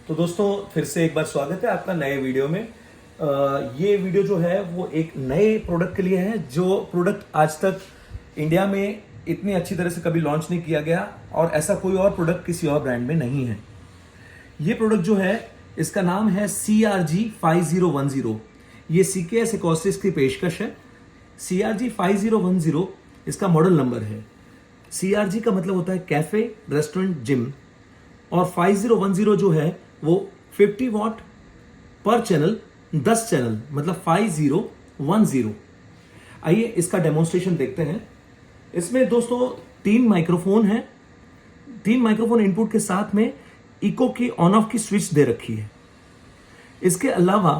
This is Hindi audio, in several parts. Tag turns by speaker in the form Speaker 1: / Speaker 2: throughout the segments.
Speaker 1: तो दोस्तों फिर से एक बार स्वागत है आपका नए वीडियो में। ये वीडियो जो है वो एक नए प्रोडक्ट के लिए है, जो प्रोडक्ट आज तक इंडिया में इतनी अच्छी तरह से कभी लॉन्च नहीं किया गया और ऐसा कोई और प्रोडक्ट किसी और ब्रांड में नहीं है। ये प्रोडक्ट जो है इसका नाम है CRG5010। ये CKS एक्वास्टिक्स की पेशकश है। CRG5010 इसका मॉडल नंबर है। CRG का मतलब होता है कैफे, रेस्टोरेंट, जिम, और 5010 जो है वो 50 वॉट पर चैनल, 10 चैनल, मतलब 5010। आइए इसका डेमोन्स्ट्रेशन देखते हैं। इसमें दोस्तों 3 माइक्रोफोन है। 3 माइक्रोफोन इनपुट के साथ में इको की ऑन ऑफ की स्विच दे रखी है। इसके अलावा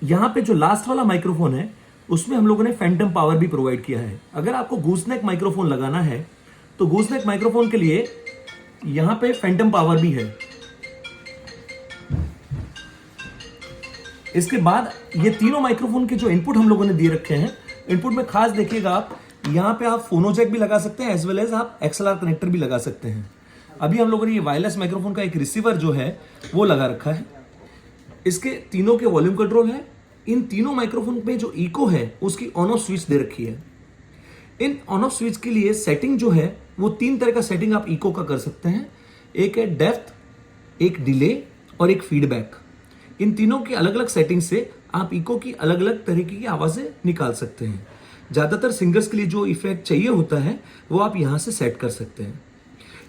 Speaker 1: यहां पे जो लास्ट वाला माइक्रोफोन है उसमें हम लोगों ने फैंटम पावर भी प्रोवाइड किया है। अगर आपको गूसनेक माइक्रोफोन लगाना है तो गूसनेक माइक्रोफोन के लिए यहां पे फैंटम पावर भी है। इसके बाद ये तीनों माइक्रोफोन के जो इनपुट हम लोगों ने दिए रखे हैं, इनपुट में खास देखिएगा आप, यहां पे आप फोनो जैक भी लगा सकते हैं एज वेल एज आप XLR कनेक्टर भी लगा सकते हैं। अभी हम लोगों ने ये वायरलेस माइक्रोफोन का एक रिसीवर जो है वो लगा रखा है। इसके तीनों के वॉल्यूम कंट्रोल है। इन तीनों माइक्रोफोन पे जो इको है उसकी ऑन ऑफ स्विच दे रखी है। इन ऑन ऑफ स्विच के लिए सेटिंग जो है वो 3 तरह का सेटिंग आप इको का कर सकते हैं। एक है डेप्थ, एक डिले और एक फीडबैक। इन तीनों की अलग अलग सेटिंग से आप इको की अलग अलग तरीके की आवाजें निकाल सकते हैं। ज्यादातर सिंगर्स के लिए जो इफेक्ट चाहिए होता है वो आप यहां से सेट कर सकते हैं।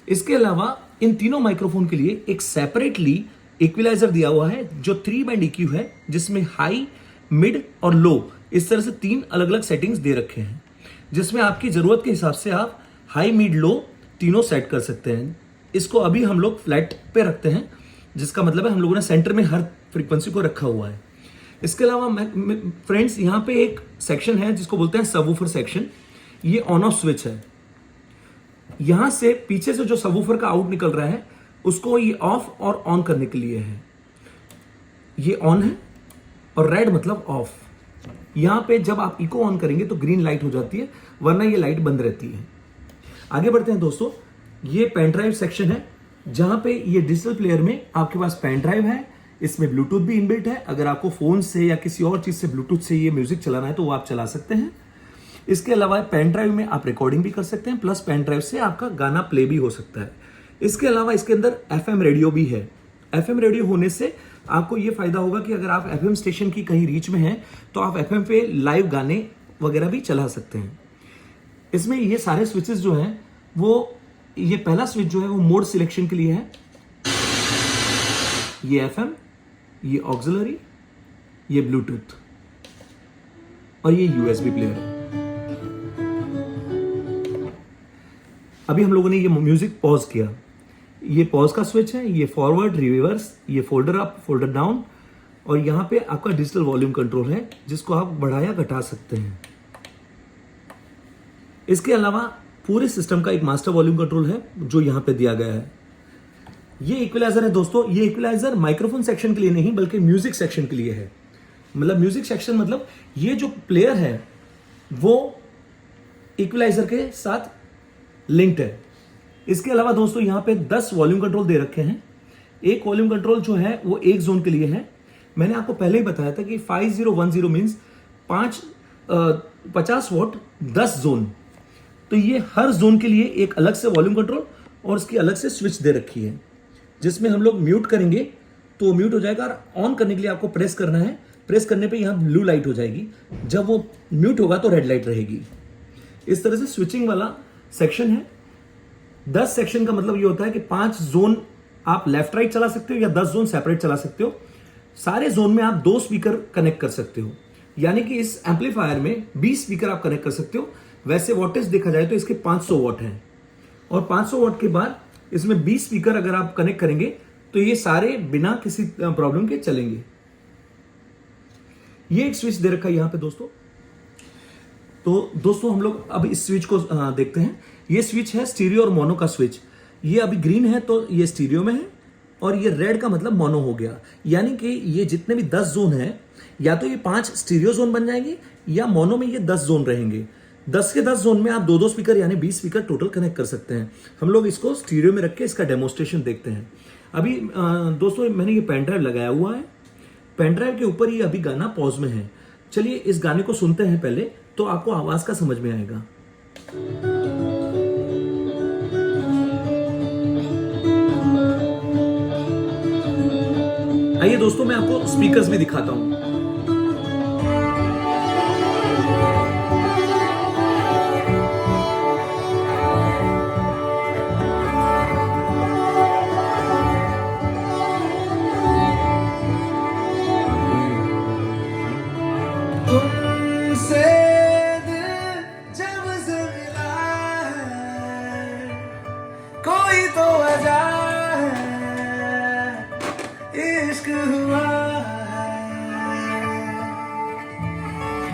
Speaker 1: इसके अलावा इन तीनों माइक्रोफोन के लिए एक सेपरेटली इक्विलाइजर दिया हुआ है जो 3 बैंड EQ है, जिसमें हाई, मिड और लो इस तरह से 3 अलग अलग सेटिंग्स दे रखे हैं, जिसमें आपकी जरूरत के हिसाब से आप हाई, मिड, लो तीनों सेट कर सकते हैं। इसको अभी हम लोग फ्लैट पे रखते हैं, जिसका मतलब है हम लोगों ने सेंटर में हर फ्रीक्वेंसी को रखा हुआ है। इसके अलावा फ्रेंड्स यहाँ पे एक सेक्शन है जिसको बोलते हैं सबवूफर सेक्शन। ये ऑन ऑफ स्विच है। यहां से पीछे से जो सबवूफर का आउट निकल रहा है उसको ये ऑफ और ऑन करने के लिए है। ये ऑन है और रेड मतलब ऑफ। यहां पे जब आप इको ऑन करेंगे तो ग्रीन लाइट हो जाती है, वरना ये लाइट बंद रहती है। आगे बढ़ते हैं दोस्तों। ये पेन ड्राइव सेक्शन है, जहां पे ये डिजिटल प्लेयर में आपके पास पेन ड्राइव है। इसमें ब्लूटूथ भी इनबिल्ट है। अगर आपको फोन से या किसी और चीज से ब्लूटूथ से ये म्यूजिक चलाना है तो वो आप चला सकते हैं। इसके अलावा पेन ड्राइव में आप रिकॉर्डिंग भी कर सकते हैं, प्लस पेन ड्राइव से आपका गाना प्ले भी हो सकता है। इसके अलावा इसके अंदर FM रेडियो भी है। FM रेडियो होने से आपको ये फायदा होगा कि अगर आप FM स्टेशन की कहीं रीच में हैं तो आप FM पे लाइव गाने वगैरह भी चला सकते हैं। इसमें ये सारे स्विचेस जो हैं वो, ये पहला स्विच जो है वो मोड सिलेक्शन के लिए है। ये FM, ये ऑक्सिलरी, ये ब्लूटूथ और ये USB प्लेयर है। अभी हम लोगों ने ये म्यूजिक पॉज किया। ये पॉज का स्विच है। ये फॉरवर्ड, रिवर्स, ये फोल्डर अप, फोल्डर डाउन, और यहां पे आपका डिजिटल वॉल्यूम कंट्रोल है जिसको आप बढ़ाया घटा सकते हैं। इसके अलावा पूरे सिस्टम का एक मास्टर वॉल्यूम कंट्रोल है जो यहां पे दिया गया है। ये इक्विलाइजर है दोस्तों। ये इक्विलाइजर माइक्रोफोन सेक्शन के लिए नहीं बल्कि म्यूजिक सेक्शन के लिए है। मतलब म्यूजिक सेक्शन मतलब ये जो प्लेयर है वो इक्विलाइजर के साथ लिंक्ड है। इसके अलावा दोस्तों यहाँ पे 10 वॉल्यूम कंट्रोल दे रखे हैं। एक वॉल्यूम कंट्रोल जो है वो एक जोन के लिए है। मैंने आपको पहले ही बताया था कि 5010 मीन्स 50 वॉट 10 जोन। तो ये हर जोन के लिए एक अलग से वॉल्यूम कंट्रोल और उसकी अलग से स्विच दे रखी है, जिसमें हम लोग म्यूट करेंगे तो म्यूट हो जाएगा, और ऑन करने के लिए आपको प्रेस करना है। प्रेस करने पे यहाँ ब्लू लाइट हो जाएगी, जब वो म्यूट होगा तो रेड लाइट रहेगी। इस तरह से स्विचिंग वाला सेक्शन है। 10 सेक्शन का मतलब ये होता है कि 5 जोन आप लेफ्ट राइट चला सकते हो या 10 जोन सेपरेट चला सकते हो। सारे जोन में आप 2 स्पीकर कनेक्ट कर सकते हो, यानी कि इस एम्पलीफायर में 20 स्पीकर आप कनेक्ट कर सकते हो। वैसे वॉटेज देखा जाए तो इसके 500 वॉट हैं, और 500 वॉट के बाद इसमें 20 स्पीकर अगर आप कनेक्ट करेंगे तो ये सारे बिना किसी प्रॉब्लम के चलेंगे। ये एक स्विच दे रखा है यहां पे दोस्तों। तो दोस्तों हम लोग अब इस स्विच को देखते हैं। ये स्विच है स्टीरियो और मोनो का स्विच। ये अभी ग्रीन है तो ये स्टीरियो में है, और ये रेड का मतलब मोनो हो गया। यानी कि ये जितने भी 10 जोन है, या तो ये 5 स्टीरियो जोन बन जाएंगे या मोनो में ये 10 जोन रहेंगे। 10 के 10 जोन में आप 2-2 स्पीकर यानी 20 स्पीकर टोटल कनेक्ट कर सकते हैं। हम लोग इसको स्टीरियो में रख के इसका डेमोस्ट्रेशन देखते हैं। अभी दोस्तों मैंने ये पेन ड्राइव लगाया हुआ है, पेन ड्राइव के ऊपर ये अभी गाना पॉज में है। चलिए इस गाने को सुनते हैं पहले, तो आपको आवाज का समझ में आएगा। आइए दोस्तों मैं आपको स्पीकर्स भी दिखाता हूं।
Speaker 2: तुमसे दिल जब से मिला है, कोई तो वजह है, इश्क हुआ है।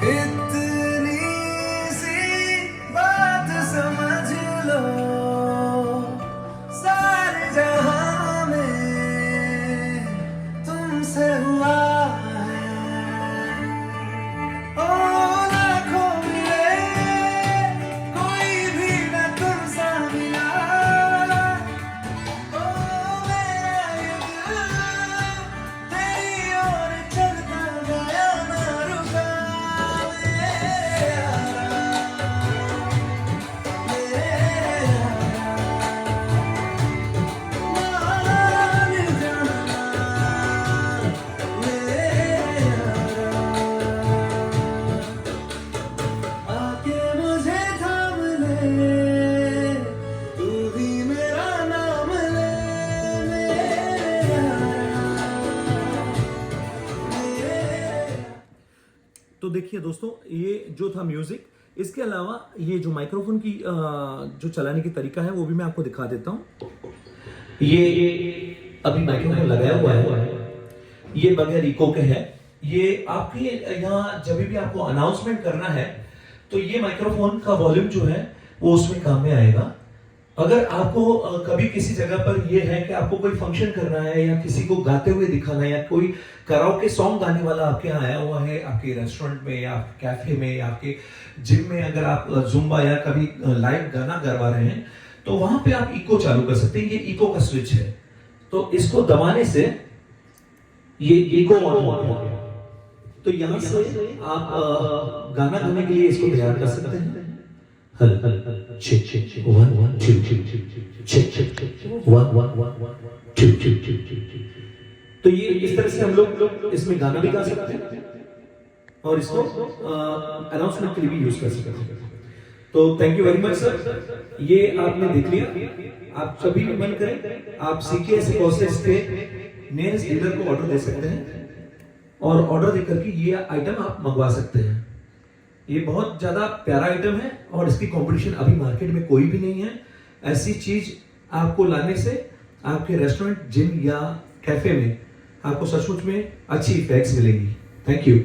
Speaker 2: इतनी सी बात समझ लो, सारे जहां में तुमसे हुआ है। ओ लाखों मिले, कोई भी न तुमसा मिला। ओ मेरा ये दिल तेरी ओर चलता गया, ना रुका मेरे यारा, मान जाना मेरे यारा। आके मुझे थाम ले, तू भी मेरा नाम ले मेरे यारा।
Speaker 1: तो देखिए दोस्तों ये जो था म्यूजिक, इसके अलावा ये जो माइक्रोफोन की जो चलाने की तरीका है वो भी मैं आपको दिखा देता हूं। ये अभी माइक्रोफोन लगाया हुआ है, ये बगैर इको के है। ये आपके यहाँ जब भी आपको अनाउंसमेंट करना है तो ये माइक्रोफोन का वॉल्यूम जो है वो उसमें काम में आएगा। अगर आपको कभी किसी जगह पर ये है कि आपको कोई फंक्शन करना है या किसी को गाते हुए दिखाना है या कोई कराओके सॉन्ग गाने वाला आपके यहाँ आया हुआ है, आपके रेस्टोरेंट में या कैफे में या आपके जिम में, अगर आप जुम्बा या कभी लाइव गाना करवा रहे हैं तो वहां पे आप इको चालू कर सकते हैं। ये इको का स्विच है, तो इसको दबाने से ये इको ऑन हो गया। तो यहाँ से आप गाना गाने के लिए इसको तैयार कर सकते हैं। हल हल चेक चेक 1 1 2 चेक चेक 1 1 2 2। तो ये इस तरह से हम लोग इसमें गाना भी गा सकते हैं और इसको अनाउंसमेंट के लिए भी यूज कर सकते हैं। तो thank you very much sir, ये आपने देख लिया। आप कभी भी मन करें आप CKS प्रोसेस के नियरेस्ट डीलर को ऑर्डर दे सकते हैं और ऑर्डर देकर के ये आइटम आप मंगवा सकते हैं। ये बहुत ज्यादा प्यारा आइटम है और इसकी कंपटीशन अभी मार्केट में कोई भी नहीं है। ऐसी चीज आपको लाने से आपके रेस्टोरेंट, जिम या कैफे में आपको सचमुच में अच्छी इफेक्ट्स मिलेगी। Thank you.